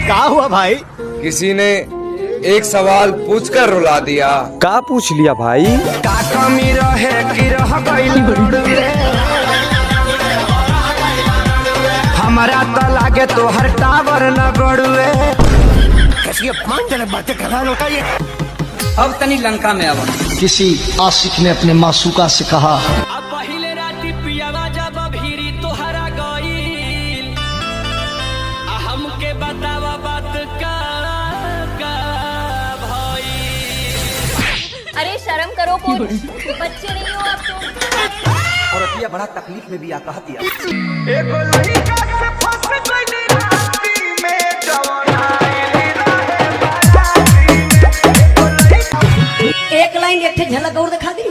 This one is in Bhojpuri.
क्या हुआ भाई? किसी ने एक सवाल पूछकर रुला दिया। का पूछ लिया भाई? का कमी रहे कि रह गइल रोड में? हमारा तो लागे तोहर टावर न गड़ुए। कैसी अपमानजनक बातें कर रहा है लौटा ये। अब तनी लंका में आवा। किसी आशिक ने अपने मासूका से कहा, अब पहिले राती पियावा जब भीरी तोहरा गईल, हमके बतावा बात का भईल। अरे शर्म करो कुछ, बच्चे नहीं हो आप तो। और अतिया बड़ा तकलीफ में भी आ कहा दिया। एक लाइन एक झलक और दिखा दी।